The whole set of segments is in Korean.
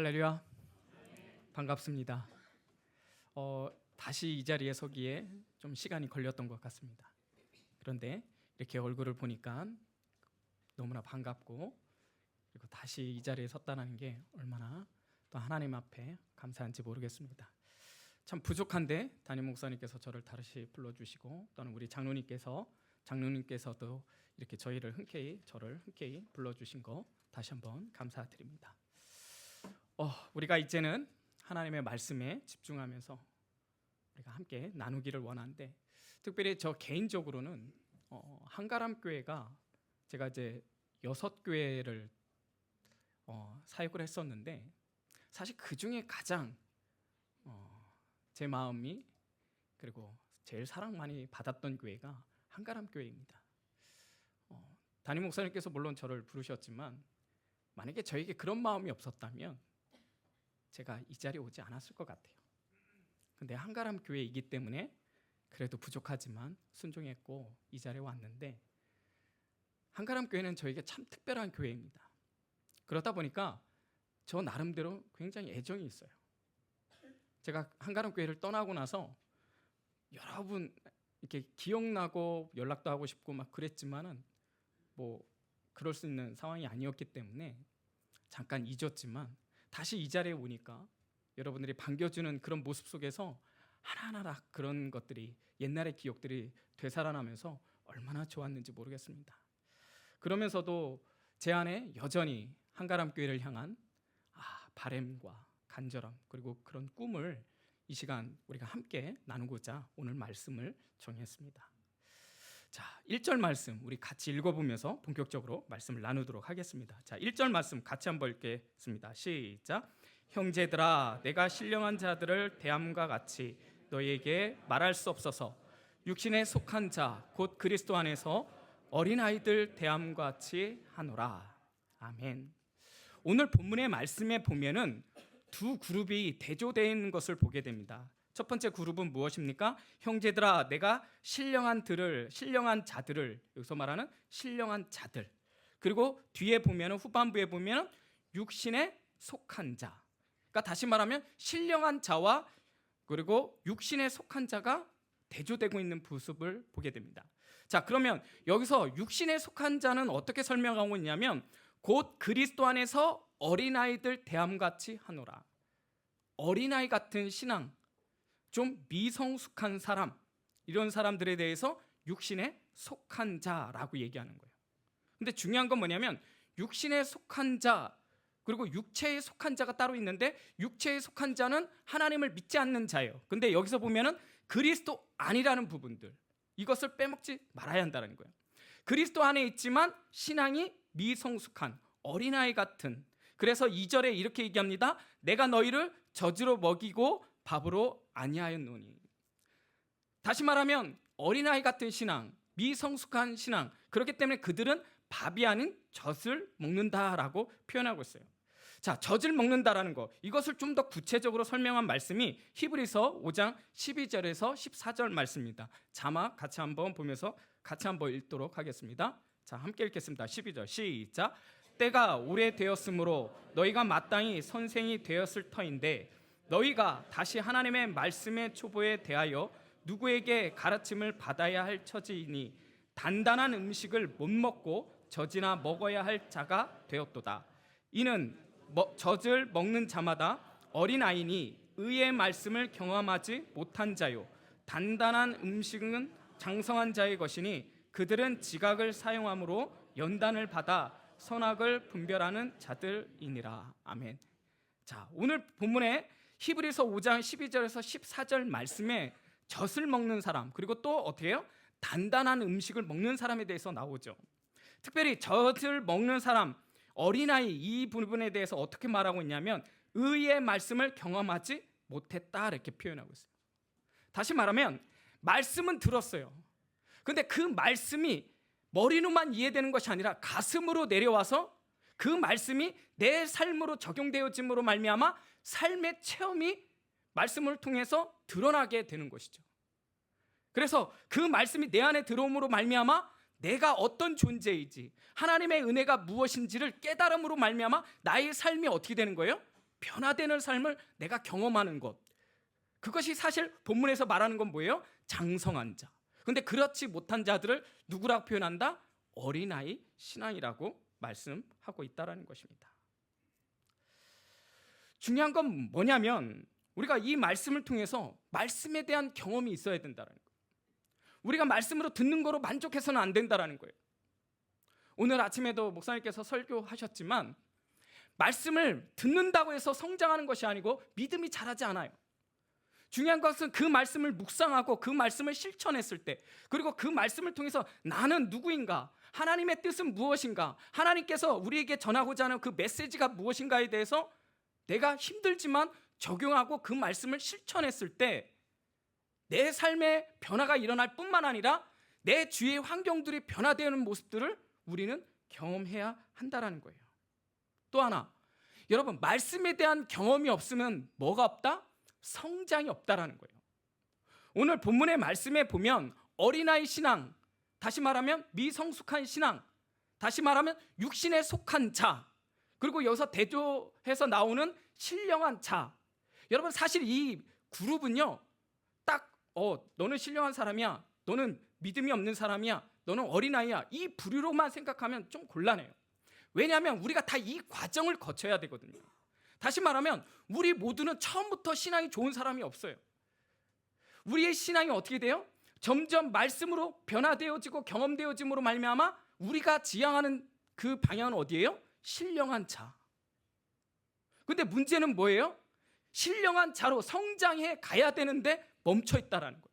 할렐루야. 반갑습니다. 다시 이 자리에 서기에 좀 시간이 걸렸던 것 같습니다. 그런데 이렇게 얼굴을 보니까 너무나 반갑고, 그리고 다시 이 자리에 섰다는 게 얼마나 또 하나님 앞에 감사한지 모르겠습니다. 참 부족한데 담임 목사님께서 저를 다시 불러주시고, 또는 우리 장로님께서도 이렇게 저를 흔쾌히 불러주신 거 다시 한번 감사드립니다. 우리가 이제는 하나님의 말씀에 집중하면서 우리가 함께 나누기를 원하는데, 특별히 저 개인적으로는 한가람교회가 제가 이제 6교회를 사역을 했었는데, 사실 그 중에 가장 제 마음이, 그리고 제일 사랑 많이 받았던 교회가 한가람교회입니다. 담임 목사님께서 물론 저를 부르셨지만, 만약에 저에게 그런 마음이 없었다면 제가 이 자리에 오지 않았을 것 같아요. 근데 한가람 교회이기 때문에 그래도 부족하지만 순종했고 이 자리에 왔는데, 한가람 교회는 저에게 참 특별한 교회입니다. 그러다 보니까 저 나름대로 굉장히 애정이 있어요. 제가 한가람 교회를 떠나고 나서 여러분 이렇게 기억나고 연락도 하고 싶고 막 그랬지만은 뭐 그럴 수 있는 상황이 아니었기 때문에 잠깐 잊었지만, 다시 이 자리에 오니까 여러분들이 반겨주는 그런 모습 속에서 하나하나 그런 것들이, 옛날의 기억들이 되살아나면서 얼마나 좋았는지 모르겠습니다. 그러면서도 제 안에 여전히 한가람 교회를 향한 바램과 간절함, 그리고 그런 꿈을 이 시간 우리가 함께 나누고자 오늘 말씀을 정했습니다. 자, 1절 말씀 우리 같이 읽어보면서 본격적으로 말씀을 나누도록 하겠습니다. 자, 1절 말씀 같이 한번 읽겠습니다. 시작. 형제들아, 내가 신령한 자들을 대함과 같이 너희에게 말할 수 없어서 육신에 속한 자 곧 그리스도 안에서 어린아이들 대함과 같이 하노라. 아멘. 오늘 본문의 말씀에 보면은 두 그룹이 대조되어 있는 것을 보게 됩니다. 첫 번째 그룹은 무엇입니까? 형제들아, 내가 신령한 자들을, 여기서 말하는 신령한 자들, 그리고 뒤에 보면, 후반부에 보면 육신에 속한 자. 그러니까 다시 말하면 신령한 자와 그리고 육신에 속한 자가 대조되고 있는 모습을 보게 됩니다. 자, 그러면 여기서 육신에 속한 자는 어떻게 설명하고 있냐면, 곧 그리스도 안에서 어린아이들 대함같이 하노라. 어린아이 같은 신앙, 좀 미성숙한 사람, 이런 사람들에 대해서 육신에 속한 자라고 얘기하는 거예요. 근데 중요한 건 뭐냐면, 육신에 속한 자 그리고 육체에 속한 자가 따로 있는데, 육체에 속한 자는 하나님을 믿지 않는 자예요. 근데 여기서 보면은 그리스도 아니라는 부분들, 이것을 빼먹지 말아야 한다는 거예요. 그리스도 안에 있지만 신앙이 미성숙한 어린아이 같은, 그래서 2절에 이렇게 얘기합니다. 내가 너희를 젖으로 먹이고 밥으로 아니하였노니. 다시 말하면 어린아이 같은 신앙, 미성숙한 신앙, 그렇기 때문에 그들은 밥이 아닌 젖을 먹는다라고 표현하고 있어요. 자, 젖을 먹는다라는 거, 이것을 좀 더 구체적으로 설명한 말씀이 히브리서 5장 12절에서 14절 말씀입니다. 자막 같이 한번 보면서 같이 한번 읽도록 하겠습니다. 자, 함께 읽겠습니다. 12절 시작. 때가 오래되었으므로 너희가 마땅히 선생이 되었을 터인데, 너희가 다시 하나님의 말씀의 초보에 대하여 누구에게 가르침을 받아야 할 처지이니 단단한 음식을 못 먹고 젖이나 먹어야 할 자가 되었도다. 이는 젖을 먹는 자마다 어린아이니 의의 말씀을 경험하지 못한 자요, 단단한 음식은 장성한 자의 것이니 그들은 지각을 사용함으로 연단을 받아 선악을 분별하는 자들이니라. 아멘. 자, 오늘 본문에 히브리서 5장 12절에서 14절 말씀에 젖을 먹는 사람, 그리고 또 어떻게 해요? 단단한 음식을 먹는 사람에 대해서 나오죠. 특별히 젖을 먹는 사람, 어린아이, 이 부분에 대해서 어떻게 말하고 있냐면 의의 말씀을 경험하지 못했다, 이렇게 표현하고 있어요. 다시 말하면 말씀은 들었어요. 근데 그 말씀이 머리로만 이해되는 것이 아니라 가슴으로 내려와서 그 말씀이 내 삶으로 적용되어짐으로 말미암아 삶의 체험이 말씀을 통해서 드러나게 되는 것이죠. 그래서 그 말씀이 내 안에 들어옴으로 말미암아 내가 어떤 존재이지, 하나님의 은혜가 무엇인지를 깨달음으로 말미암아 나의 삶이 어떻게 되는 거예요? 변화되는 삶을 내가 경험하는 것, 그것이 사실 본문에서 말하는 건 뭐예요? 장성한 자. 근데 그렇지 못한 자들을 누구라고 표현한다? 어린아이 신앙이라고 말씀하고 있다는 것입니다. 중요한 건 뭐냐면 우리가 이 말씀을 통해서 말씀에 대한 경험이 있어야 된다는 거예요. 우리가 말씀으로 듣는 거로 만족해서는 안 된다는 거예요. 오늘 아침에도 목사님께서 설교하셨지만 말씀을 듣는다고 해서 성장하는 것이 아니고 믿음이 자라지 않아요. 중요한 것은 그 말씀을 묵상하고 그 말씀을 실천했을 때, 그리고 그 말씀을 통해서 나는 누구인가, 하나님의 뜻은 무엇인가, 하나님께서 우리에게 전하고자 하는 그 메시지가 무엇인가에 대해서 내가 힘들지만 적용하고 그 말씀을 실천했을 때 내 삶에 변화가 일어날 뿐만 아니라 내 주위의 환경들이 변화되는 모습들을 우리는 경험해야 한다는 거예요. 또 하나, 여러분, 말씀에 대한 경험이 없으면 뭐가 없다? 성장이 없다라는 거예요. 오늘 본문의 말씀에 보면 어린아이 신앙, 다시 말하면 미성숙한 신앙, 다시 말하면 육신에 속한 자, 그리고 여기서 대조해서 나오는 신령한 자. 여러분, 사실 이 그룹은요, 딱 너는 신령한 사람이야, 너는 믿음이 없는 사람이야, 너는 어린아이야, 이 부류로만 생각하면 좀 곤란해요. 왜냐하면 우리가 다 이 과정을 거쳐야 되거든요. 다시 말하면 우리 모두는 처음부터 신앙이 좋은 사람이 없어요. 우리의 신앙이 어떻게 돼요? 점점 말씀으로 변화되어지고 경험되어짐으로 말미암아 우리가 지향하는 그 방향은 어디예요? 신령한 자. 근데 문제는 뭐예요? 신령한 자로 성장해 가야 되는데 멈춰 있다라는 거예요.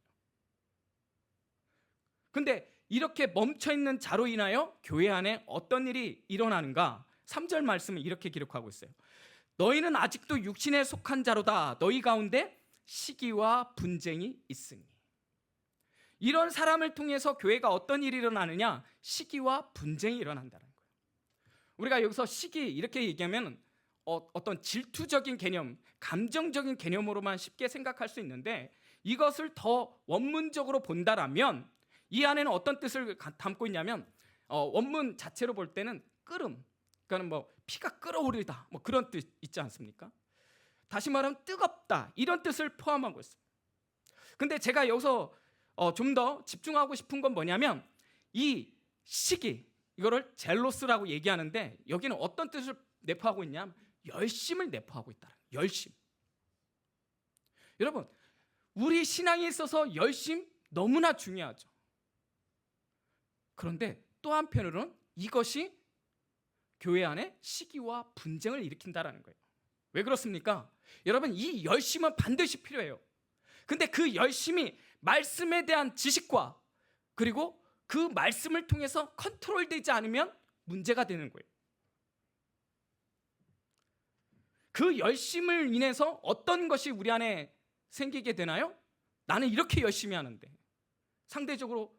근데 이렇게 멈춰 있는 자로 인하여 교회 안에 어떤 일이 일어나는가? 3절 말씀은 이렇게 기록하고 있어요. 너희는 아직도 육신에 속한 자로다. 너희 가운데 시기와 분쟁이 있으니. 이런 사람을 통해서 교회가 어떤 일이 일어나느냐? 시기와 분쟁이 일어난다는 거예요. 우리가 여기서 시기 이렇게 얘기하면 어떤 질투적인 개념, 감정적인 개념으로만 쉽게 생각할 수 있는데, 이것을 더 원문적으로 본다라면 이 안에는 어떤 뜻을 담고 있냐면 원문 자체로 볼 때는 끓음, 그러니까 뭐 피가 끓어오르다, 뭐 그런 뜻 있지 않습니까? 다시 말하면 뜨겁다, 이런 뜻을 포함하고 있어요. 근데 제가 여기서 좀 더 집중하고 싶은 건 뭐냐면 이 시기, 이거를 젤로스라고 얘기하는데 여기는 어떤 뜻을 내포하고 있냐? 열심을 내포하고 있다. 열심. 여러분, 우리 신앙에 있어서 열심 너무나 중요하죠. 그런데 또 한편으로는 이것이 교회 안에 시기와 분쟁을 일으킨다라는 거예요. 왜 그렇습니까? 여러분, 이 열심은 반드시 필요해요. 근데 그 열심이 말씀에 대한 지식과 그리고 그 말씀을 통해서 컨트롤되지 않으면 문제가 되는 거예요. 그 열심을 인해서 어떤 것이 우리 안에 생기게 되나요? 나는 이렇게 열심히 하는데 상대적으로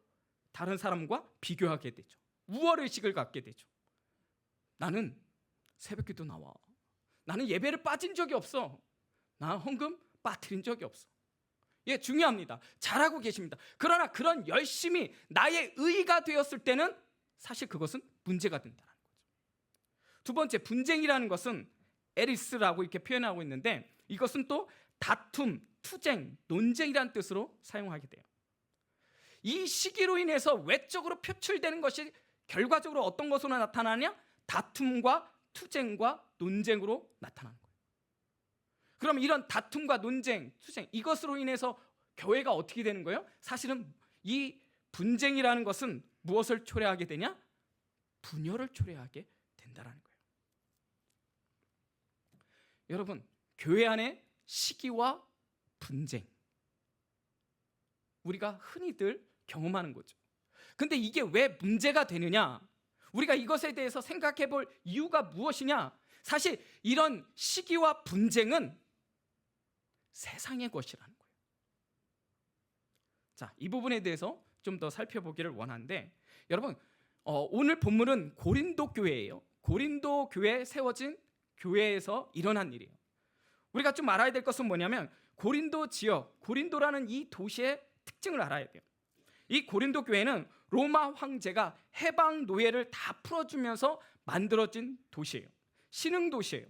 다른 사람과 비교하게 되죠. 우월의식을 갖게 되죠. 나는 새벽기도 나와. 나는 예배를 빠진 적이 없어. 나 헌금 빠뜨린 적이 없어. 예, 중요합니다. 잘하고 계십니다. 그러나 그런 열심이 나의 의가 되었을 때는 사실 그것은 문제가 된다는 거죠. 두 번째, 분쟁이라는 것은 에리스라고 이렇게 표현하고 있는데 이것은 또 다툼, 투쟁, 논쟁이라는 뜻으로 사용하게 돼요. 이 시기로 인해서 외적으로 표출되는 것이 결과적으로 어떤 것으로 나타나냐? 다툼과 투쟁과 논쟁으로 나타나는 거예요. 그럼 이런 다툼과 논쟁, 투쟁, 이것으로 인해서 교회가 어떻게 되는 거예요? 사실은 이 분쟁이라는 것은 무엇을 초래하게 되냐? 분열을 초래하게 된다는 거예요. 여러분, 교회 안에 시기와 분쟁, 우리가 흔히들 경험하는 거죠. 근데 이게 왜 문제가 되느냐? 우리가 이것에 대해서 생각해 볼 이유가 무엇이냐? 사실 이런 시기와 분쟁은 세상의 것이라는 거예요. 자, 이 부분에 대해서 좀 더 살펴보기를 원하는데, 여러분, 오늘 본문은 고린도 교회예요. 고린도 교회에 세워진 교회에서 일어난 일이에요. 우리가 좀 알아야 될 것은 뭐냐면 고린도 지역, 고린도라는 이 도시의 특징을 알아야 돼요. 이 고린도 교회는 로마 황제가 해방 노예를 다 풀어주면서 만들어진 도시예요. 신흥 도시예요.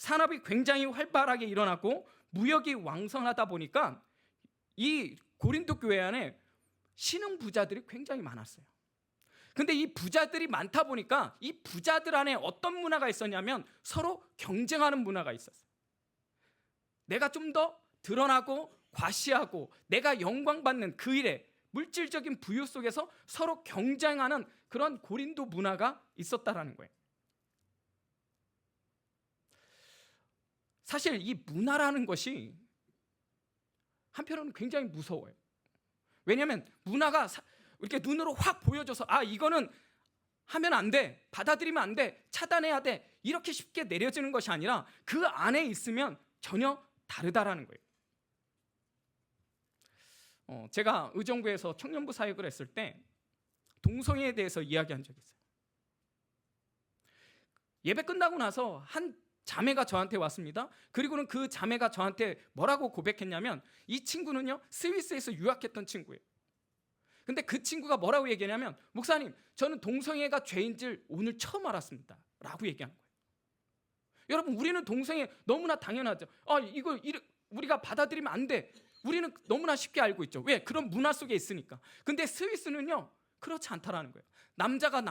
산업이 굉장히 활발하게 일어나고 무역이 왕성하다 보니까 이 고린도 교회 안에 신흥 부자들이 굉장히 많았어요. 근데 이 부자들이 많다 보니까 이 부자들 안에 어떤 문화가 있었냐면 서로 경쟁하는 문화가 있었어요. 내가 좀 더 드러나고 과시하고 내가 영광받는 그 일에 물질적인 부유 속에서 서로 경쟁하는 그런 고린도 문화가 있었다라는 거예요. 사실 이 문화라는 것이 한편으로는 굉장히 무서워요. 왜냐하면 문화가 이렇게 눈으로 확 보여줘서 이거는 하면 안 돼, 받아들이면 안 돼, 차단해야 돼, 이렇게 쉽게 내려지는 것이 아니라 그 안에 있으면 전혀 다르다라는 거예요. 제가 의정부에서 청년부 사역을 했을 때 동성애에 대해서 이야기한 적이 있어요. 예배 끝나고 나서 한 자매가 저한테 왔습니다. 그리고는 그 자매가 저한테 뭐라고 고백했냐면 이 친구는요 스위스에서 유학했던 친구예요. 근데 그 친구가 뭐라고 얘기하냐면 목사님, 저는 동성애가 죄인 줄 오늘 처음 알았습니다 라고 얘기한 거예요. 여러분, 우리는 동성애 너무나 당연하죠. 이거 우리가 받아들이면 안 돼. 우리는 너무나 쉽게 알고 있죠. 왜? 그런 문화 속에 있으니까. 근데 스위스는요 그렇지 않다라는 거예요. 남자가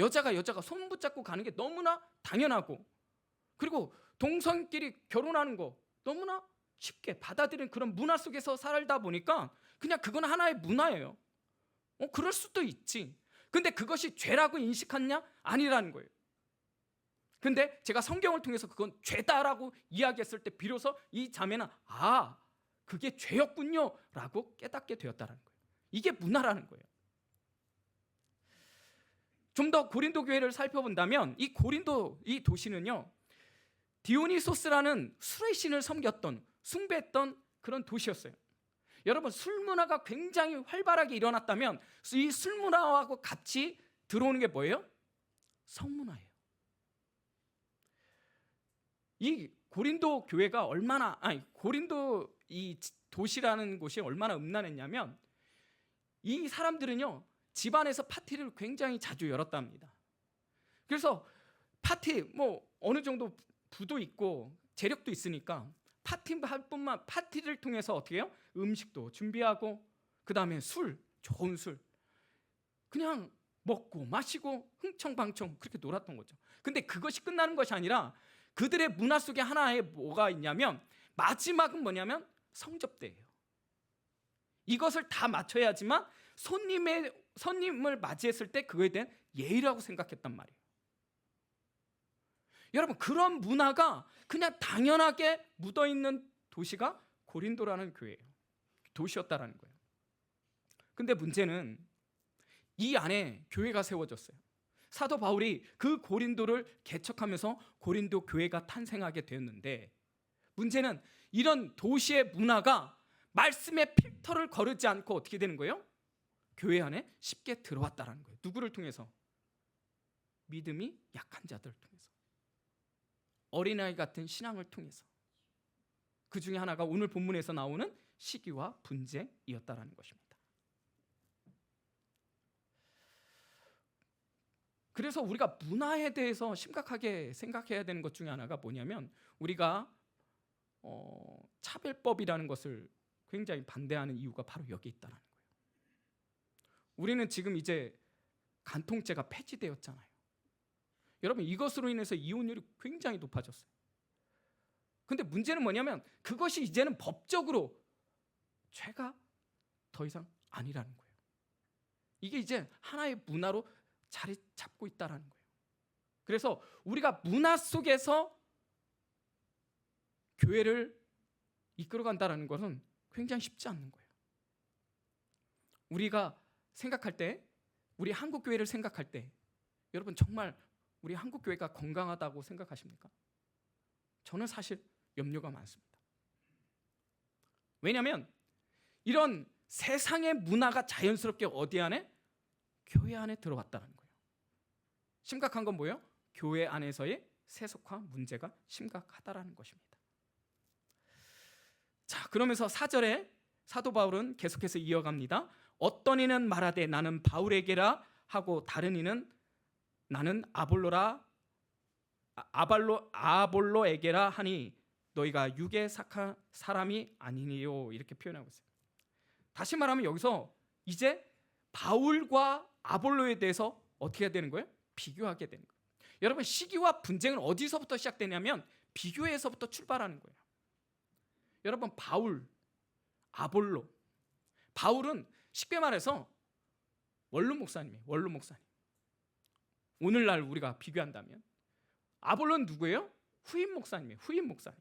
여자가 손 붙잡고 가는 게 너무나 당연하고, 그리고 동성끼리 결혼하는 거 너무나 쉽게 받아들이는 그런 문화 속에서 살다 보니까 그냥 그건 하나의 문화예요. 그럴 수도 있지. 근데 그것이 죄라고 인식하냐? 아니라는 거예요. 근데 제가 성경을 통해서 그건 죄다라고 이야기했을 때 비로소 이 자매는 그게 죄였군요 라고 깨닫게 되었다는 거예요. 이게 문화라는 거예요. 좀 더 고린도 교회를 살펴본다면 이 고린도 이 도시는요 디오니소스라는 술의 신을 섬겼던, 숭배했던 그런 도시였어요. 여러분, 술 문화가 굉장히 활발하게 일어났다면 이 술 문화하고 같이 들어오는 게 뭐예요? 성문화예요. 이 고린도 교회가 고린도 이 도시라는 곳이 얼마나 음란했냐면 이 사람들은요 집안에서 파티를 굉장히 자주 열었답니다. 그래서 파티 어느 정도 부도 있고 재력도 있으니까 파티를 통해서 어떻게 해요? 음식도 준비하고 그 다음에 좋은 술 그냥 먹고 마시고 흥청방청 그렇게 놀았던 거죠. 근데 그것이 끝나는 것이 아니라 그들의 문화 속에 하나에 뭐가 있냐면 마지막은 뭐냐면 성접대예요. 이것을 다 맞춰야지만 손님을 맞이했을 때 그거에 대한 예의라고 생각했단 말이에요. 여러분, 그런 문화가 그냥 당연하게 묻어있는 도시가 고린도라는 교회예요. 도시였다라는 거예요. 근데 문제는 이 안에 교회가 세워졌어요. 사도 바울이 그 고린도를 개척하면서 고린도 교회가 탄생하게 되었는데, 문제는 이런 도시의 문화가 말씀의 필터를 거르지 않고 어떻게 되는 거예요? 교회 안에 쉽게 들어왔다라는 거예요. 누구를 통해서? 믿음이 약한 자들을 통해서, 어린아이 같은 신앙을 통해서. 그 중에 하나가 오늘 본문에서 나오는 시기와 분쟁이었다라는 것입니다. 그래서 우리가 문화에 대해서 심각하게 생각해야 되는 것 중에 하나가 뭐냐면 우리가 차별법이라는 것을 굉장히 반대하는 이유가 바로 여기 있다는 거예요. 우리는 지금 이제 간통죄가 폐지되었잖아요. 여러분, 이것으로 인해서 이혼율이 굉장히 높아졌어요. 근데 문제는 뭐냐면 그것이 이제는 법적으로 죄가 더 이상 아니라는 거예요. 이게 이제 하나의 문화로 자리 잡고 있다라는 거예요. 그래서 우리가 문화 속에서 교회를 이끌어간다라는 것은 굉장히 쉽지 않는 거예요. 우리가 생각할 때, 우리 한국 교회를 생각할 때, 여러분 정말 우리 한국 교회가 건강하다고 생각하십니까? 저는 사실 염려가 많습니다. 왜냐하면 이런 세상의 문화가 자연스럽게 어디 안에? 교회 안에 들어왔다는 거예요. 심각한 건 뭐예요? 교회 안에서의 세속화 문제가 심각하다라는 것입니다. 자, 그러면서 4절에 사도 바울은 계속해서 이어갑니다. 어떤 이는 말하되 나는 바울에게라 하고, 다른 이는 나는 아볼로라 아볼로에게라 하니 너희가 육에 속한 사람이 아니니요, 이렇게 표현하고 있어요. 다시 말하면 여기서 이제 바울과 아볼로에 대해서 어떻게 해야 되는 거예요? 비교하게 되는 거예요. 여러분, 시기와 분쟁은 어디서부터 시작되냐면 비교에서부터 출발하는 거예요. 여러분, 바울, 아볼로. 바울은 쉽게 말해서 원로 목사님이에요. 원로 목사님. 오늘날 우리가 비교한다면 아볼로는 누구예요? 후임 목사님이에요. 후임 목사님.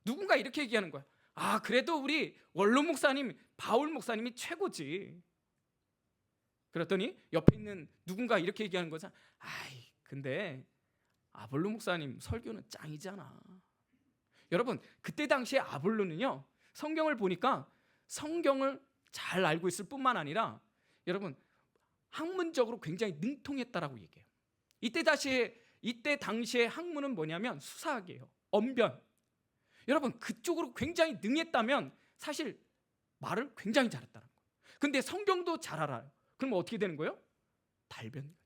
누군가 이렇게 얘기하는 거야. 아, 그래도 우리 원로 목사님, 바울 목사님이 최고지. 그랬더니 옆에 있는 누군가 이렇게 얘기하는 거죠. 아이, 근데 아볼로 목사님 설교는 짱이잖아. 여러분, 그때 당시에 아볼로는요, 성경을 보니까 성경을 잘 알고 있을 뿐만 아니라 여러분, 학문적으로 굉장히 능통했다라고 얘기해요. 이때 당시에 학문은 뭐냐면 수사학이에요. 언변. 여러분, 그쪽으로 굉장히 능했다면 사실 말을 굉장히 잘했다는 거예요. 근데 성경도 잘 알아요. 그럼 어떻게 되는 거예요? 달변가죠.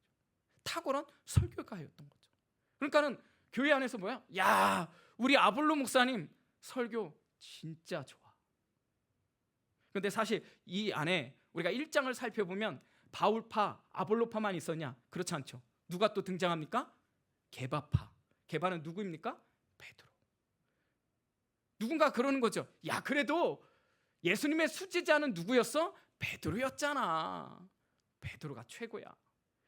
탁월한 설교가였던 거죠. 그러니까는 교회 안에서 뭐야? 야, 우리 아볼로 목사님 설교 진짜 좋아. 근데 사실 이 안에 우리가 1장을 살펴보면 바울파, 아볼로파만 있었냐? 그렇지 않죠. 누가 또 등장합니까? 게바파. 게바는 누구입니까? 베드로. 누군가 그러는 거죠. 야, 그래도 예수님의 수제자는 누구였어? 베드로였잖아. 베드로가 최고야.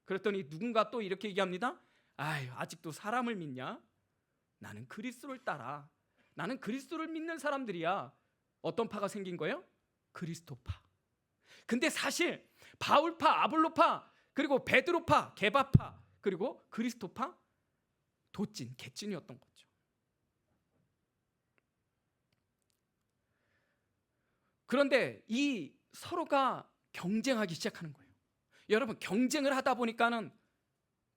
그랬더니 누군가 또 이렇게 얘기합니다. 아유, 아직도 사람을 믿냐? 나는 그리스도를 따라. 나는 그리스도를 믿는 사람들이야. 어떤 파가 생긴 거예요? 그리스도파. 근데 사실 바울파, 아볼로파, 그리고 베드로파, 게바파, 그리고 그리스도파, 도찐, 개찐이었던 거죠. 그런데 이 서로가 경쟁하기 시작하는 거예요. 여러분, 경쟁을 하다 보니까는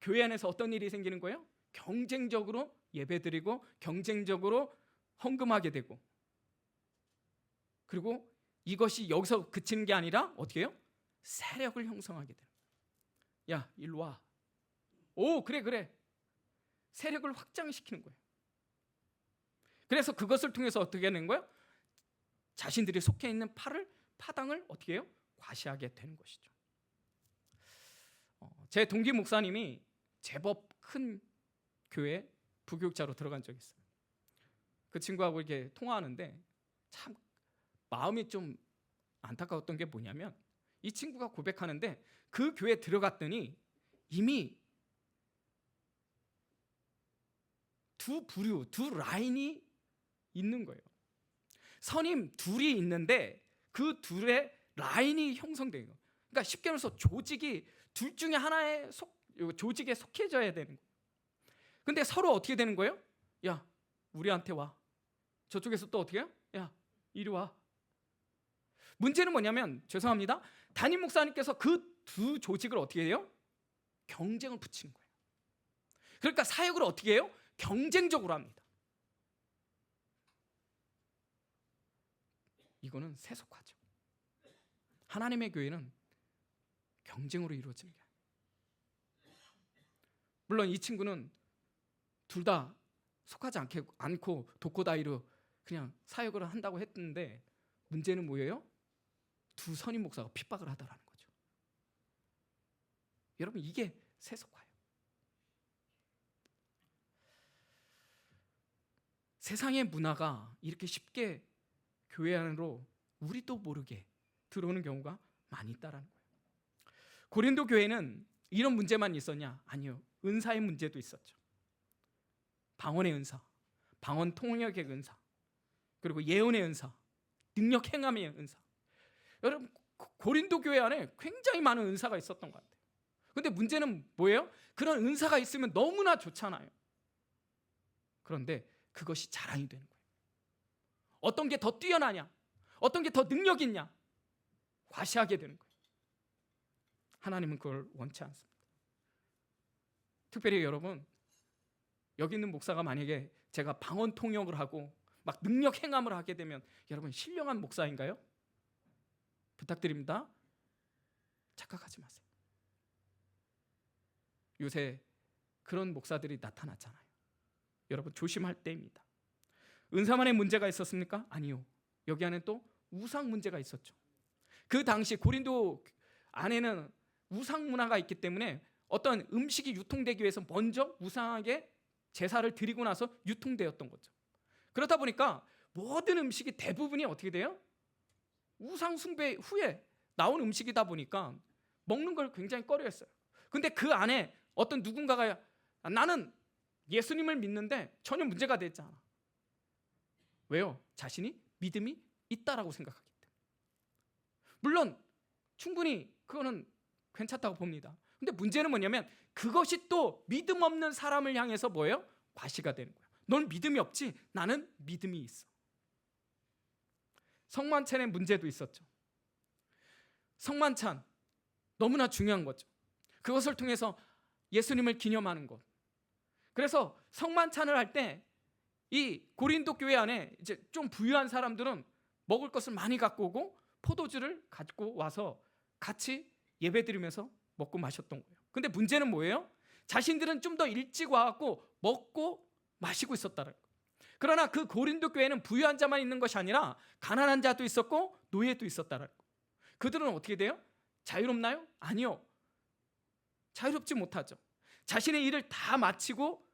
교회 안에서 어떤 일이 생기는 거예요? 경쟁적으로 예배드리고 경쟁적으로 헌금하게 되고, 그리고 이것이 여기서 그치는 게 아니라 어떻게 해요? 세력을 형성하게 돼요. 야, 일로 와. 오, 그래. 세력을 확장시키는 거예요. 그래서 그것을 통해서 어떻게 하는 거예요? 자신들이 속해 있는 파당을 어떻게 해요? 과시하게 되는 것이죠. 제 동기 목사님이 제법 큰 교회 부교육자로 들어간 적이 있어요. 그 친구하고 이렇게 통화하는데 참 마음이 좀 안타까웠던 게 뭐냐면, 이 친구가 고백하는데 그 교회에 들어갔더니 이미 두 부류, 두 라인이 있는 거예요. 선임 둘이 있는데 그 둘의 라인이 형성된 거예요. 그러니까 쉽게 말해서 조직이 둘 중에 하나의 조직에 속해져야 되는 거예요. 근데 서로 어떻게 되는 거예요? 야, 우리한테 와. 저쪽에서 또 어떻게 해요? 야, 이리 와. 문제는 뭐냐면, 죄송합니다, 담임 목사님께서 그 두 조직을 어떻게 해요? 경쟁을 붙이는 거예요. 그러니까 사역을 어떻게 해요? 경쟁적으로 합니다. 이거는 세속화죠. 하나님의 교회는 경쟁으로 이루어지는 게 아니에요. 물론 이 친구는 둘 다 속하지 않고 독고다이로 그냥 사역을 한다고 했는데, 문제는 뭐예요? 두 선임 목사가 핍박을 하더라는 거죠. 여러분, 이게 세속화예요. 세상의 문화가 이렇게 쉽게 교회 안으로 우리도 모르게 들어오는 경우가 많이 있다라는 거예요. 고린도 교회는 이런 문제만 있었냐? 아니요. 은사의 문제도 있었죠. 방언의 은사, 방언 통역의 은사, 그리고 예언의 은사, 능력 행함의 은사. 여러분, 고린도 교회 안에 굉장히 많은 은사가 있었던 것 같아요. 근데 문제는 뭐예요? 그런 은사가 있으면 너무나 좋잖아요. 그런데 그것이 자랑이 되는 거예요. 어떤 게 더 뛰어나냐? 어떤 게 더 능력 있냐? 과시하게 되는 거예요. 하나님은 그걸 원치 않습니다. 특별히 여러분, 여기 있는 목사가 만약에 제가 방언 통역을 하고 막 능력 행함을 하게 되면 여러분, 신령한 목사인가요? 부탁드립니다. 착각하지 마세요. 요새 그런 목사들이 나타났잖아요. 여러분 조심할 때입니다. 은사만에 문제가 있었습니까? 아니요. 여기 안에 또 우상 문제가 있었죠. 그 당시 고린도 안에는 우상 문화가 있기 때문에 어떤 음식이 유통되기 위해서 먼저 우상에게 제사를 드리고 나서 유통되었던 거죠. 그렇다 보니까 모든 음식이 대부분이 어떻게 돼요? 우상 숭배 후에 나온 음식이다 보니까 먹는 걸 굉장히 꺼려했어요. 근데 그 안에 어떤 누군가가 나는 예수님을 믿는데 전혀 문제가 되지 않아. 왜요? 자신이 믿음이 있다라고 생각하기 때문에. 물론 충분히 그거는 괜찮다고 봅니다. 근데 문제는 뭐냐면 그것이 또 믿음 없는 사람을 향해서 뭐예요? 과시가 되는 거예요. 넌 믿음이 없지? 나는 믿음이 있어. 성만찬의 문제도 있었죠. 성만찬 너무나 중요한 거죠. 그것을 통해서 예수님을 기념하는 것. 그래서 성만찬을 할 때 이 고린도 교회 안에 이제 좀 부유한 사람들은 먹을 것을 많이 갖고 오고 포도주를 갖고 와서 같이 예배드리면서 먹고 마셨던 거예요. 근데 문제는 뭐예요? 자신들은 좀 더 일찍 와갖고 먹고 마시고 있었다는 거예요. 그러나 그 고린도 교회는 부유한 자만 있는 것이 아니라 가난한 자도 있었고 노예도 있었다는 거예요. 그들은 어떻게 돼요? 자유롭나요? 아니요. 자유롭지 못하죠. 자신의 일을 다 마치고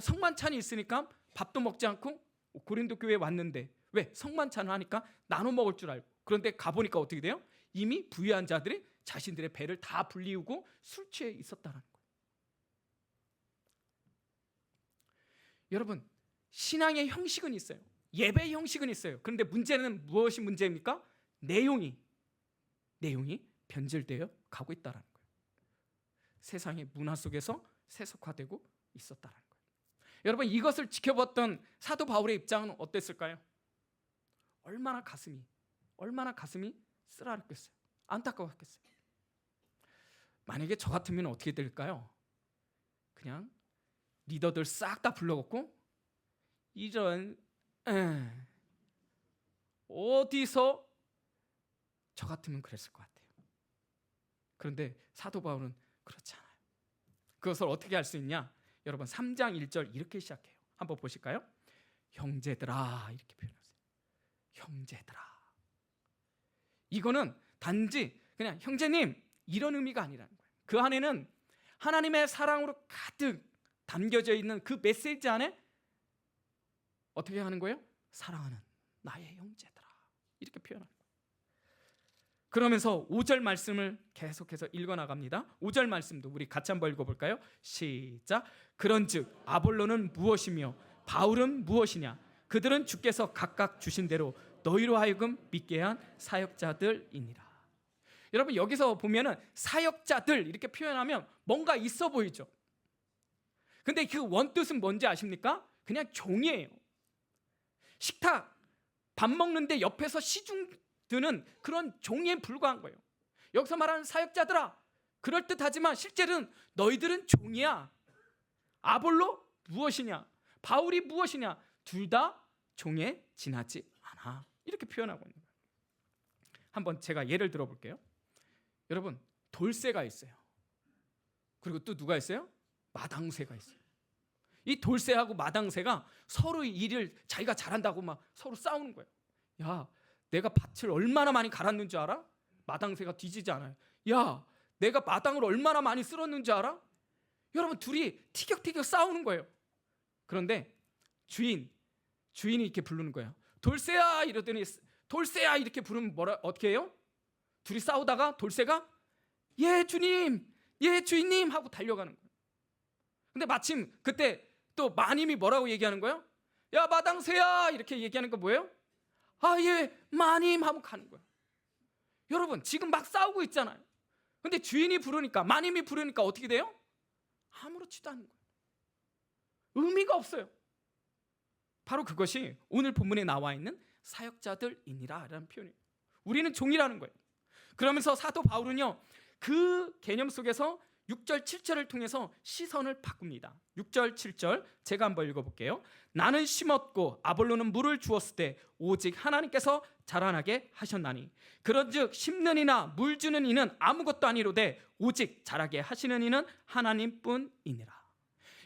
성만찬이 있으니까 밥도 먹지 않고 고린도 교회에 왔는데 왜? 성만찬을 하니까 나눠 먹을 줄 알고. 그런데 가보니까 어떻게 돼요? 이미 부유한 자들이 자신들의 배를 다 불리우고 술 취해 있었다는 거예요. 여러분, 신앙의 형식은 있어요. 예배의 형식은 있어요. 그런데 문제는 무엇이 문제입니까? 내용이 변질되어 가고 있다는 거예요. 세상의 문화 속에서 세속화되고 있었다는 거예요. 여러분, 이것을 지켜봤던 사도 바울의 입장은 어땠을까요? 얼마나 가슴이 쓰라렸겠어요. 안타까웠겠어요. 만약에 저 같으면 어떻게 될까요? 그냥 리더들 싹 다 불러갖고 이런 어디서 저 같으면 그랬을 것 같아요. 그런데 사도 바울은 그렇지 않아요. 그것을 어떻게 할 수 있냐? 여러분 3장 1절 이렇게 시작해요. 한번 보실까요? 형제들아 이렇게 표현하세요. 형제들아. 이거는 단지 그냥 형제님 이런 의미가 아니라는 거예요. 그 안에는 하나님의 사랑으로 가득 담겨져 있는 그 메시지 안에 어떻게 하는 거예요? 사랑하는 나의 형제들아 이렇게 표현하는 거예요. 그러면서 5절 말씀을 계속해서 읽어나갑니다. 5절 말씀도 우리 같이 한번 읽어볼까요? 시작. 그런즉 아볼로는 무엇이며 바울은 무엇이냐? 그들은 주께서 각각 주신 대로 너희로 하여금 믿게 한 사역자들이니라. 여러분 여기서 보면은 사역자들 이렇게 표현하면 뭔가 있어 보이죠. 근데 그 원뜻은 뭔지 아십니까? 그냥 종이에요. 식탁 밥 먹는데 옆에서 시중 드는 그런 종이에 불과한 거예요. 여기서 말하는 사역자들아 그럴듯하지만 실제로는 너희들은 종이야. 아볼로 무엇이냐? 바울이 무엇이냐? 둘 다 종에 지나지 않아. 이렇게 표현하고 있는 거예요. 한번 제가 예를 들어볼게요. 여러분 돌쇠가 있어요. 그리고 또 누가 있어요? 마당새가 있어요. 이 돌쇠하고 마당새가 서로 일을 자기가 잘한다고 막 서로 싸우는 거예요. 야, 내가 밭을 얼마나 많이 갈았는 줄 알아? 마당새가 뒤지지 않아요. 야, 내가 마당을 얼마나 많이 쓸었는 줄 알아? 여러분 둘이 티격태격 싸우는 거예요. 그런데 주인이 이렇게 부르는 거예요. 돌쇠야 이러더니 돌쇠야 이렇게 부르면 어떻게 해요? 둘이 싸우다가 돌쇠가 예 주님, 예 주인님 하고 달려가는 거예요. 근데 마침 그때 또 마님이 뭐라고 얘기하는 거예요? 야 마당새야 이렇게 얘기하는 거 뭐예요? 아 예 마님 하고 가는 거예요. 여러분 지금 막 싸우고 있잖아요. 근데 주인이 부르니까 마님이 부르니까 어떻게 돼요? 아무렇지도 않은 거예요. 의미가 없어요. 바로 그것이 오늘 본문에 나와 있는 사역자들이니라 라는 표현이에요. 우리는 종이라는 거예요. 그러면서 사도 바울은요 그 개념 속에서 6절 7절을 통해서 시선을 바꿉니다. 6절 7절 제가 한번 읽어볼게요. 나는 심었고 아볼로는 물을 주었을 때 오직 하나님께서 자라나게 하셨나니 그런즉 심는 이나 물 주는 이는 아무것도 아니로되 오직 자라게 하시는 이는 하나님뿐이니라.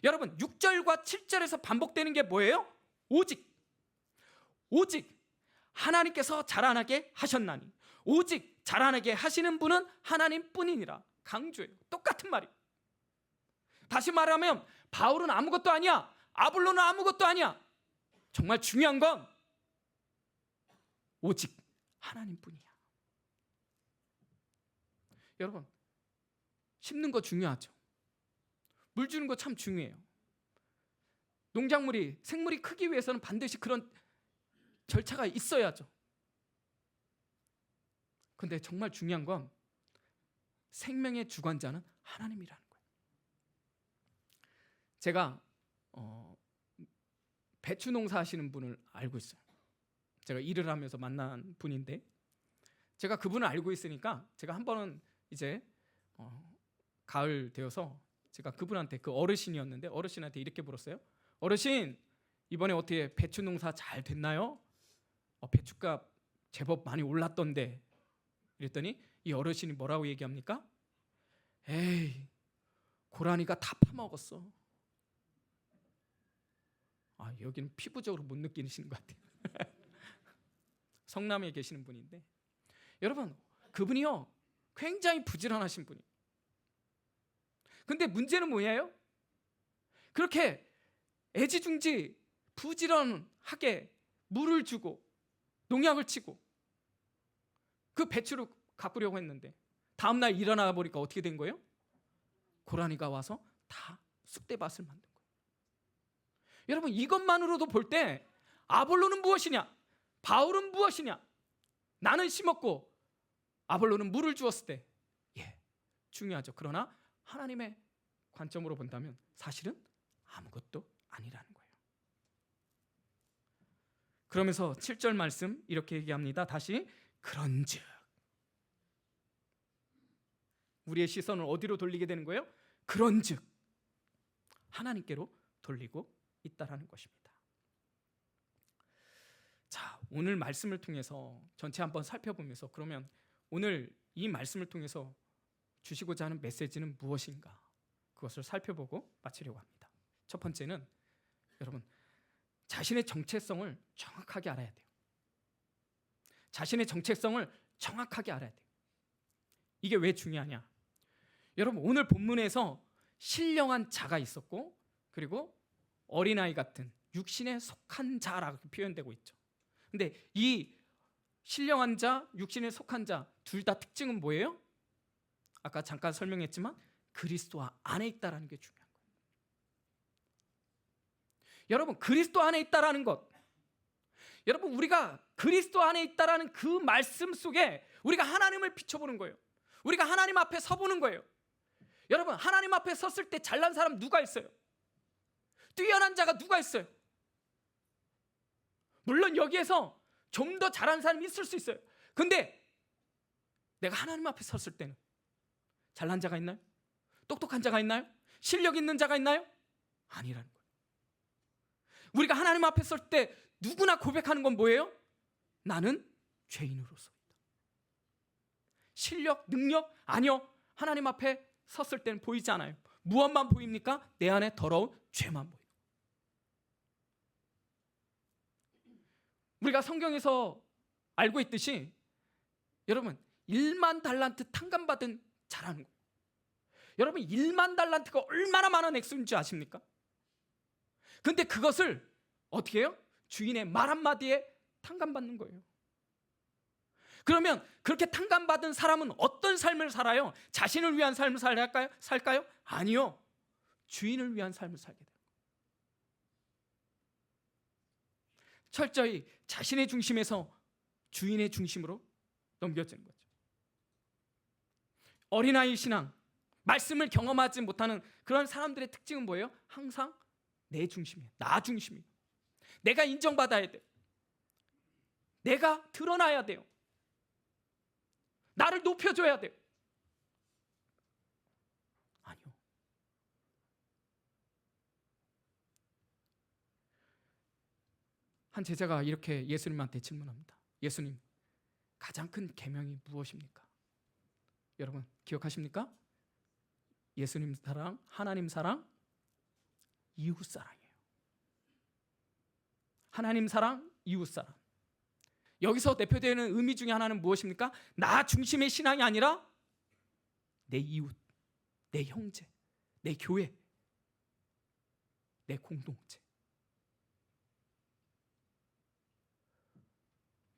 여러분 6절과 7절에서 반복되는 게 뭐예요? 오직 하나님께서 자라나게 하셨나니, 오직 자라나게 하시는 분은 하나님뿐이니라. 강조해요. 똑같은 말이에요. 다시 말하면 바울은 아무것도 아니야, 아볼로는 아무것도 아니야. 정말 중요한 건 오직 하나님뿐이야. 여러분, 심는 거 중요하죠. 물 주는 거 참 중요해요. 농작물이, 생물이 크기 위해서는 반드시 그런 절차가 있어야죠. 근데 정말 중요한 건 생명의 주관자는 하나님이라는 거예요. 제가 배추 농사 하시는 분을 알고 있어요. 제가 일을 하면서 만난 분인데, 제가 그분을 알고 있으니까 제가 한 번은 이제 가을 되어서 제가 그분한테, 그 어르신이었는데 어르신한테 이렇게 물었어요. 어르신, 이번에 어떻게 배추 농사 잘 됐나요? 배추값 제법 많이 올랐던데. 이랬더니 이 어르신이 뭐라고 얘기합니까? 에이, 고라니가 다 파먹었어. 여기는 피부적으로 못 느끼시는 것 같아요. 성남에 계시는 분인데, 여러분 그분이요 굉장히 부지런하신 분이에요. 근데 문제는 뭐예요? 그렇게 애지중지 부지런하게 물을 주고 농약을 치고 그 배추를 가꾸려고 했는데, 다음날 일어나 보니까 어떻게 된 거예요? 고라니가 와서 다 쑥대밭을 만든 거예요. 여러분, 이것만으로도 볼 때 아볼로는 무엇이냐, 바울은 무엇이냐, 나는 심었고 아볼로는 물을 주었을 때, 중요하죠. 그러나 하나님의 관점으로 본다면 사실은 아무것도 아니라는 거예요. 그러면서 7절 말씀 이렇게 얘기합니다. 다시, 그런즉, 우리의 시선을 어디로 돌리게 되는 거예요? 그런즉 하나님께로 돌리고 있다라는 것입니다. 자, 오늘 말씀을 통해서 전체 한번 살펴보면서, 그러면 오늘 이 말씀을 통해서 주시고자 하는 메시지는 무엇인가, 그것을 살펴보고 마치려고 합니다. 첫 번째는 여러분, 자신의 정체성을 정확하게 알아야 돼요. 자신의 정체성을 정확하게 알아야 돼요. 이게 왜 중요하냐? 여러분, 오늘 본문에서 신령한 자가 있었고, 그리고 어린아이 같은 육신에 속한 자라고 표현되고 있죠. 근데 이 신령한 자, 육신에 속한 자 둘 다 특징은 뭐예요? 아까 잠깐 설명했지만 그리스도 안에 있다라는 게 중요한 거예요. 여러분, 그리스도 안에 있다라는 것, 여러분 우리가 그리스도 안에 있다라는 그 말씀 속에 우리가 하나님을 비춰보는 거예요. 우리가 하나님 앞에 서보는 거예요. 여러분, 하나님 앞에 섰을 때 잘난 사람 누가 있어요? 뛰어난 자가 누가 있어요? 물론 여기에서 좀 더 잘한 사람이 있을 수 있어요. 근데 내가 하나님 앞에 섰을 때는 잘난 자가 있나요? 똑똑한 자가 있나요? 실력 있는 자가 있나요? 아니라는 거예요. 우리가 하나님 앞에 설 때 누구나 고백하는 건 뭐예요? 나는 죄인으로서이다. 실력, 능력? 아니요. 하나님 앞에 섰을 때는 보이지 않아요. 무엇만 보입니까? 내 안에 더러운 죄만 보여요. 우리가 성경에서 알고 있듯이 여러분, 1만 달란트 탕감받은 자라는 거예요. 여러분, 1만 달란트가 얼마나 많은 액수인지 아십니까? 근데 그것을 어떻게 해요? 주인의 말 한마디에 탕감받는 거예요. 그러면 그렇게 탕감받은 사람은 어떤 삶을 살아요? 자신을 위한 삶을 살까요? 아니요. 주인을 위한 삶을 살게 돼요. 철저히 자신의 중심에서 주인의 중심으로 넘겨지는 거죠. 어린아이 신앙, 말씀을 경험하지 못하는 그런 사람들의 특징은 뭐예요? 항상 내 중심이에요. 나 중심이에요. 내가 인정받아야 돼요. 내가 드러나야 돼요. 나를 높여줘야 돼요. 아니요. 한 제자가 이렇게 예수님한테 질문합니다. 예수님, 가장 큰 계명이 무엇입니까? 여러분 기억하십니까? 예수님 사랑, 하나님 사랑, 이웃 사랑이에요. 하나님 사랑, 이웃 사랑. 여기서 대표되는 의미 중에 하나는 무엇입니까? 나 중심의 신앙이 아니라 내 이웃, 내 형제, 내 교회, 내 공동체.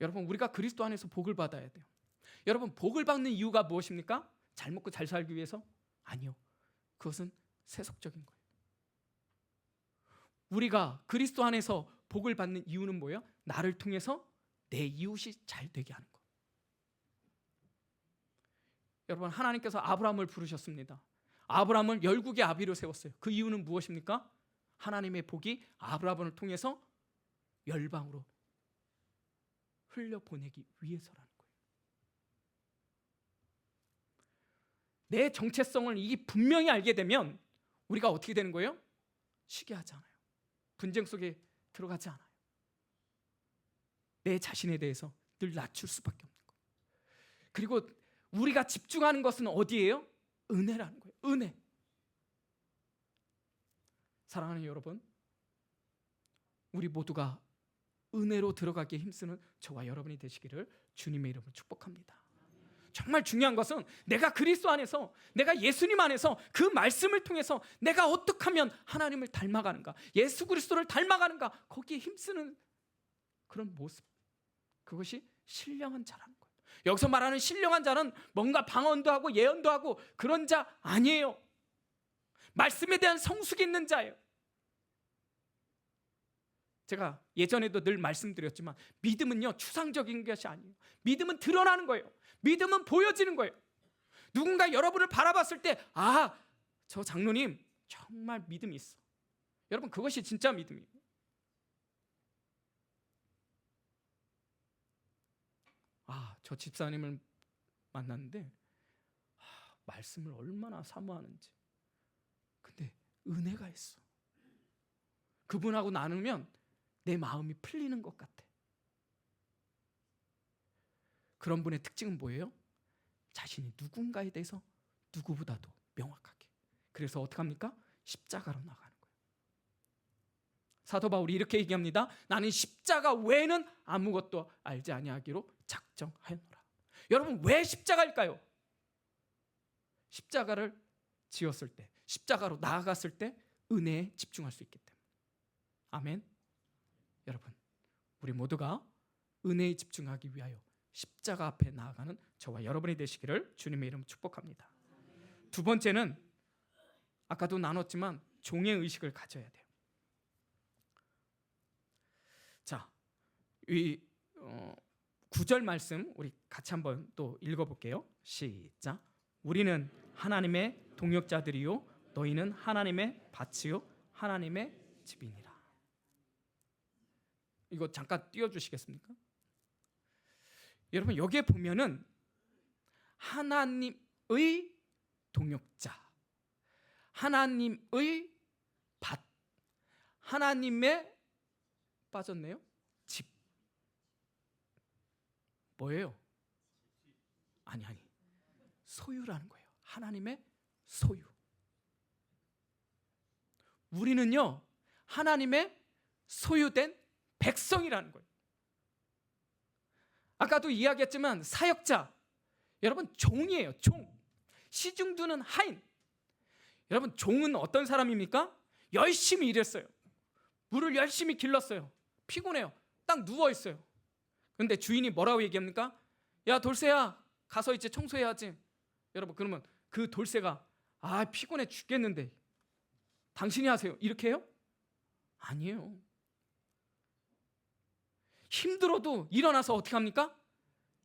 여러분, 우리가 그리스도 안에서 복을 받아야 돼요. 여러분, 복을 받는 이유가 무엇입니까? 잘 먹고 잘 살기 위해서? 아니요. 그것은 세속적인 거예요. 우리가 그리스도 안에서 복을 받는 이유는 뭐예요? 나를 통해서 내 이웃이 잘 되게 하는 것. 여러분, 하나님께서 아브라함을 부르셨습니다. 아브라함을 열국의 아비로 세웠어요. 그 이유는 무엇입니까? 하나님의 복이 아브라함을 통해서 열방으로 흘려보내기 위해서라는 거예요. 내 정체성을 이게 분명히 알게 되면 우리가 어떻게 되는 거예요? 쉬게 하지 않아요. 분쟁 속에 들어가지 않아요. 내 자신에 대해서 늘 낮출 수밖에 없는 거예요. 그리고 우리가 집중하는 것은 어디예요? 은혜라는 거예요. 은혜. 사랑하는 여러분, 우리 모두가 은혜로 들어가기에 힘쓰는 저와 여러분이 되시기를 주님의 이름으로 축복합니다. 정말 중요한 것은 내가 그리스도 안에서, 내가 예수님 안에서 그 말씀을 통해서 내가 어떻게 하면 하나님을 닮아가는가, 예수 그리스도를 닮아가는가, 거기에 힘쓰는 그런 모습, 그것이 신령한 자라는 거예요. 여기서 말하는 신령한 자는 뭔가 방언도 하고 예언도 하고 그런 자 아니에요. 말씀에 대한 성숙이 있는 자예요. 제가 예전에도 늘 말씀드렸지만 믿음은요, 추상적인 것이 아니에요. 믿음은 드러나는 거예요. 믿음은 보여지는 거예요. 누군가 여러분을 바라봤을 때, 아, 저 장로님 정말 믿음이 있어. 여러분, 그것이 진짜 믿음이에요. 아, 저 집사님을 만났는데 말씀을 얼마나 사모하는지. 근데 은혜가 있어. 그분하고 나누면 내 마음이 풀리는 것 같아. 그런 분의 특징은 뭐예요? 자신이 누군가에 대해서 누구보다도 명확하게. 그래서 어떻게 합니까? 십자가로 나가는 거예요. 사도 바울이 이렇게 얘기합니다. 나는 십자가 외에는 아무것도 알지 아니하기로 작정하였노라. 여러분, 왜 십자가일까요? 십자가를 지었을 때, 십자가로 나아갔을 때 은혜에 집중할 수 있기 때문에. 아멘. 여러분, 우리 모두가 은혜에 집중하기 위하여 십자가 앞에 나아가는 저와 여러분이 되시기를 주님의 이름 축복합니다. 두 번째는 아까도 나눴지만 종의 의식을 가져야 돼요. 자, 이 9절 말씀 우리 같이 한번 또 읽어볼게요. 시작. 우리는 하나님의 동역자들이요 너희는 하나님의 밭이요 하나님의 집이니라. 이거 잠깐 띄워주시겠습니까? 여러분, 여기에 보면은 하나님의 동역자, 하나님의 밭, 하나님의 빠졌네요. 집. 뭐예요? 아니 소유라는 거예요. 하나님의 소유. 우리는요 하나님의 소유된 백성이라는 거예요. 아까도 이야기했지만 사역자, 여러분 종이에요. 종. 시중 두는 하인. 여러분, 종은 어떤 사람입니까? 열심히 일했어요. 물을 열심히 길렀어요. 피곤해요. 딱 누워있어요. 그런데 주인이 뭐라고 얘기합니까? 야, 돌쇠야, 가서 이제 청소해야지. 여러분, 그러면 그 돌쇠가 피곤해 죽겠는데 당신이 하세요. 이렇게 해요? 아니에요. 힘들어도 일어나서 어떻게 합니까?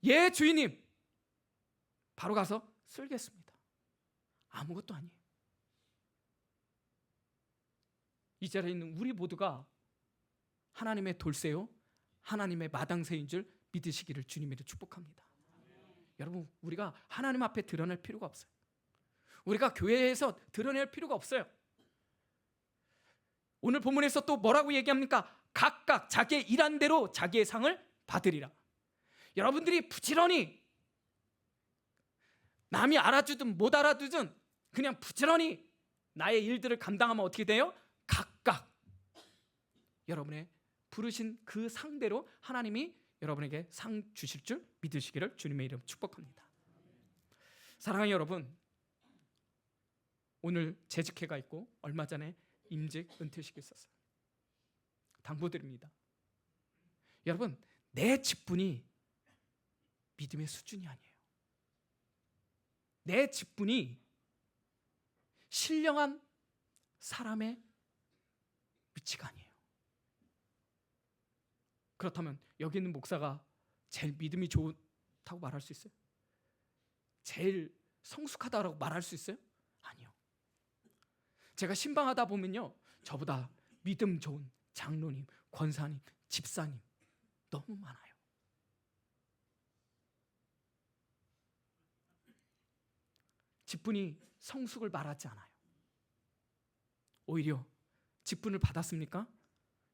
예, 주인님. 바로 가서 쓸겠습니다. 아무것도 아니에요. 이 자리에 있는 우리 모두가 하나님의 돌쇠요 하나님의 마당새인 줄 믿으시기를 주님으로 축복합니다. 여러분, 우리가 하나님 앞에 드러낼 필요가 없어요. 우리가 교회에서 드러낼 필요가 없어요. 오늘 본문에서 또 뭐라고 얘기합니까? 각각 자기의 일한 대로 자기의 상을 받으리라. 여러분들이 부지런히 남이 알아주든 못 알아주든 그냥 부지런히 나의 일들을 감당하면 어떻게 돼요? 각각 여러분의 부르신 그 상대로 하나님이 여러분에게 상 주실 줄 믿으시기를 주님의 이름 축복합니다. 사랑하는 여러분, 오늘 재직회가 있고 얼마 전에 임직 은퇴식이 있었어요. 당부드립니다. 여러분, 내 직분이 믿음의 수준이 아니에요. 내 직분이 신령한 사람의 위치가 아니에요. 그렇다면 여기 있는 목사가 제일 믿음이 좋다고 말할 수 있어요? 제일 성숙하다고 말할 수 있어요? 아니요. 제가 신방하다 보면요, 저보다 믿음 좋은 장로님, 권사님, 집사님 너무 많아요. 직분이 성숙을 말하지 않아요. 오히려 직분을 받았습니까?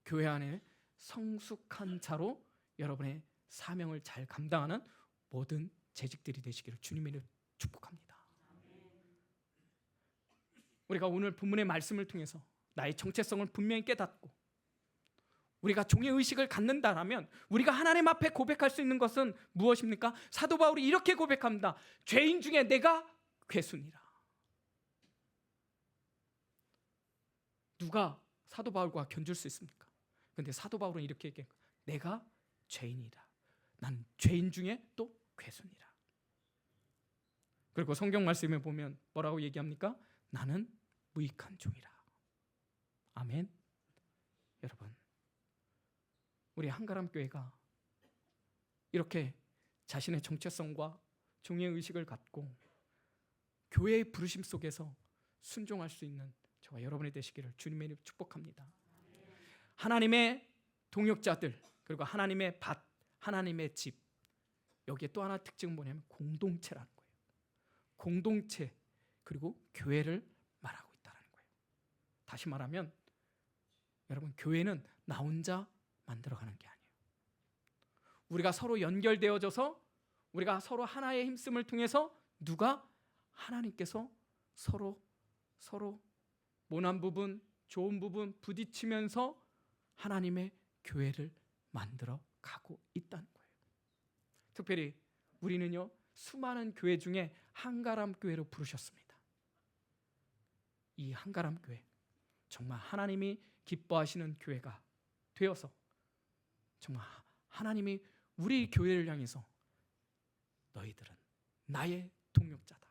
교회 안에 성숙한 자로 여러분의 사명을 잘 감당하는 모든 재직들이 되시기를 주님의 이름으로 축복합니다. 우리가 오늘 본문의 말씀을 통해서 나의 정체성을 분명히 깨닫고 우리가 종의 의식을 갖는다라면 우리가 하나님 앞에 고백할 수 있는 것은 무엇입니까? 사도 바울이 이렇게 고백합니다. 죄인 중에 내가 괴순이라. 누가 사도 바울과 견줄 수 있습니까? 그런데 사도 바울은 이렇게 얘기해요. 내가 죄인이라. 난 죄인 중에 또 괴순이라. 그리고 성경 말씀에 보면 뭐라고 얘기합니까? 나는 무익한 종이라. 아멘. 여러분, 우리 한가람 교회가 이렇게 자신의 정체성과 종의 의식을 갖고 교회의 부르심 속에서 순종할 수 있는 저와 여러분이 되시기를 주님의 이름으로 축복합니다. 하나님의 동역자들, 그리고 하나님의 밭, 하나님의 집, 여기에 또 하나 특징은 뭐냐면 공동체라는 거예요. 공동체, 그리고 교회를 말하고 있다는 거예요. 다시 말하면 여러분, 교회는 나 혼자 만들어가는 게 아니에요. 우리가 서로 연결되어져서 우리가 서로 하나의 힘씀을 통해서 누가 하나님께서 서로 모난 부분, 좋은 부분 부딪히면서 하나님의 교회를 만들어 가고 있다는 거예요. 특별히 우리는요, 수많은 교회 중에 한가람 교회로 부르셨습니다. 이 한가람 교회, 정말 하나님이 기뻐하시는 교회가 되어서 정말 하나님이 우리 교회를 향해서 너희들은 나의 동역자다.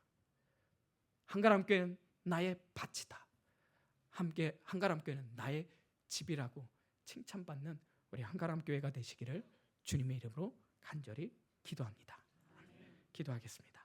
한가람 교회는 나의 밭이다. 함께 한가람 교회는 나의 집이라고 칭찬받는 우리 한가람 교회가 되시기를 주님의 이름으로 간절히 기도합니다. 기도하겠습니다.